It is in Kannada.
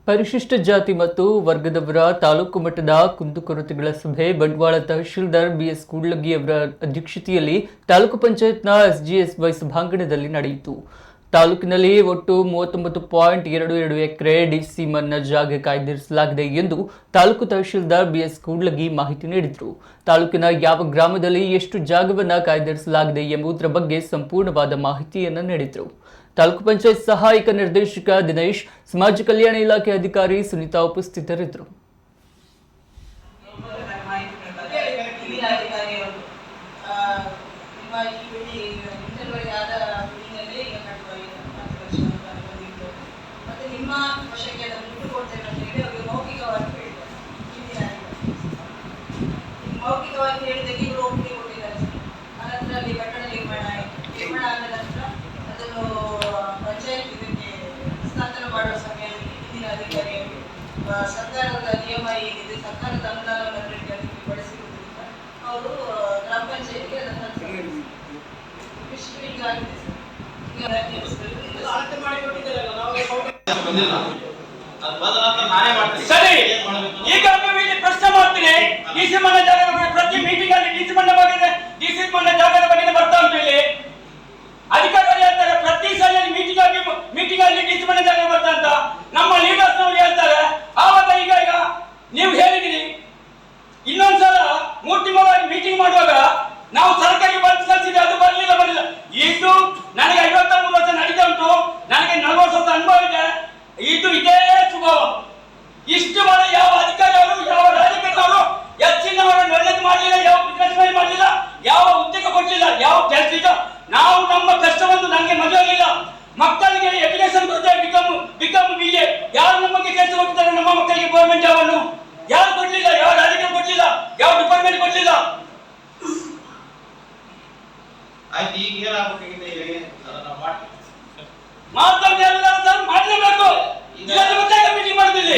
ಪರಿಶಿಷ್ಟ ಜಾತಿ ಮತ್ತು ವರ್ಗದವರ ತಾಲೂಕು ಮಟ್ಟದ ಕುಂದುಕೊರತೆಗಳ ಸಭೆ ಬಂಟ್ವಾಳ ತಹಶೀಲ್ದಾರ್ ಬಿಎಸ್ ಕೂಡ್ಲಗಿ ಅವರ ಅಧ್ಯಕ್ಷತೆಯಲ್ಲಿ ತಾಲೂಕು ಪಂಚಾಯತ್ನ ಎಸ್ಜಿಎಸ್ವೈ ಸಭಾಂಗಣದಲ್ಲಿ ನಡೆಯಿತು. ತಾಲೂಕಿನಲ್ಲಿ ಒಟ್ಟು 39.22 ಎಕರೆ ಡಿಸಿ ಮನ್ನಾ ಜಾಗ ಕಾಯ್ದಿರಿಸಲಾಗಿದೆ ಎಂದು ತಾಲೂಕು ತಹಶೀಲ್ದಾರ್ ಬಿಎಸ್ ಕೂಡ್ಲಗಿ ಮಾಹಿತಿ ನೀಡಿದರು. ತಾಲೂಕಿನ ಯಾವ ಗ್ರಾಮದಲ್ಲಿ ಎಷ್ಟು ಜಾಗವನ್ನು ಕಾಯ್ದಿರಿಸಲಾಗಿದೆ ಎಂಬುದರ ಬಗ್ಗೆ ಸಂಪೂರ್ಣವಾದ ಮಾಹಿತಿಯನ್ನು ನೀಡಿದರು. ತಾಲೂಕು ಪಂಚಾಯತ್ ಸಹಾಯಕ ನಿರ್ದೇಶಕ ದಿನೇಶ್, ಸಮಾಜ ಕಲ್ಯಾಣ ಇಲಾಖೆ ಅಧಿಕಾರಿ ಸುನೀತಾ ಉಪಸ್ಥಿತರಿದ್ದರು. ಮೌಖಿಕವಾಗಿ ಹೇಳಿದಾಗ ಇವರು ಒಪ್ಪಿಗೆ ಕೊಟ್ಟಿದ್ದಾರೆ. ಅನಂತರಲ್ಲಿ ಕಟ್ಟಡ ನಿರ್ಮಾಣ ಆದ ನಂತರ ಅದನ್ನು ಪಂಚಾಯತ್ ಇದಕ್ಕೆ ಹಸ್ತಾಂತರ ಮಾಡುವ ಸಮಯದಲ್ಲಿ ಹಿಂದಿನ ಅಧಿಕಾರಿಗಳು ಸರ್ಕಾರದ ನಿಯಮ ಏನಿದೆ, ಸರ್ಕಾರದ ಅನುದಾನವನ್ನು ಅದಕ್ಕೆ ಬಳಸಿರುವುದರಿಂದ ಅವರು ಗ್ರಾಮ ಪಂಚಾಯತ್ಗೆ ಅದನ್ನು ಡಿಸ್ಟ್ರಿಬ್ಯೂಟ್ ಆಗಿದೆ. ಸರಿ, ಈಗ ಪ್ರಶ್ನೆ ಮಾಡ್ತೀನಿ. ಡಿಸಿ ಮನ್ನ ಜಾಗದ ಪ್ರತಿ ಮೀಟಿಂಗ್ ಅಲ್ಲಿ ಡಿಸಿ ಮನ್ನ ಜಾಗದ ಬಗ್ಗೆ ಬರ್ತಾ ಉಂಟು. ಇಲ್ಲಿ ಅಧಿಕಾರಿಗಳು ಹೇಳ್ತಾರೆ ಪ್ರತಿ ಸಲ ಮೀಟಿಂಗ್ ಅಲ್ಲಿ ಡಿಸಿ ಮನ್ನ ಜಾಗ ಬರ್ತಾ ಅಂತ. ನಮ್ಮ ಲೀಡರ್ಸ್ ನವರು ಹೇಳ್ತಾರೆ ಆವಾಗ ಈಗ ನೀವು ಹೇಳಿದಿರಿ. ಇನ್ನೊಂದ್ಸಲ ಮೂರ್ತಿಮವಾಗಿ ಮೀಟಿಂಗ್ ಮಾಡುವಾಗ ನಾವು ಸರ್ಕಾರಿ ಬಸ್ ಕಳಿಸಿದ್ರೆ ಅದು ಬರಲಿಲ್ಲ. ಇದು ನನಗೆ 53 ವರ್ಷ ನಡೀತಾ ಉಂಟು. ನನಗೆ 40 ವರ್ಷದ ಅನುಭವ ಇದೆ. ಇದು ಇದೇ ಸ್ವಭಾವ. ಇಷ್ಟು ಬರ ಯಾವ ಅಧಿಕಾರಿಗಳು ಯಾವ ರಾಜಕೀಯದವರು ಹೆಚ್ಚಿನವರನ್ನು ಒಳ್ಳೇದು ಮಾಡಲಿಲ್ಲ, ಯಾವ ಬಿಸ್ನೆಸ್ ಮಾಡಲಿಲ್ಲ, ಯಾವ ಉದ್ಯೋಗ ಕೊಡಲಿಲ್ಲ, ಯಾವ ಕೆಲಸ ಇಲ್ಲ. ನಾವು ನಮ್ಮ ಕಷ್ಟವನ್ನು ನನಗೆ ಮದುವೆ ಆಗಿಲ್ಲ, ಮಕ್ಕಳಿಗೆ ಎಜುಕೇಶನ್ ಕೊಡ್ತೇವೆ, ಬಿಕಮ್ BA. ಯಾರು ನಮಗೆ ಕೆಲಸ ಕೊಡ್ತಾರೆ ನಮ್ಮ ಮಕ್ಕಳಿಗೆ ಗೌರ್ಮೆಂಟ್ ಜಾಬನ್ನು? ಯಾರು ಕೊಡ್ಲಿಲ್ಲ, ಯಾವ ರಾಜಕೀಯ ಕೊಡ್ಲಿಲ್ಲ, ಯಾವ ಡಿಪಾರ್ಟ್ಮೆಂಟ್ ಕೊಡ್ಲಿಲ್ಲ. ಆಯ್ತು, ಈಗ ಏನಾಗಬೇಕಾಗಿದೆ ಮಾತಾಡಿ ಎಲ್ಲ ಮಾಡಲೇಬೇಕು. ಮೀಟಿಂಗ್ ಮಾಡುದಿಲ್ಲ.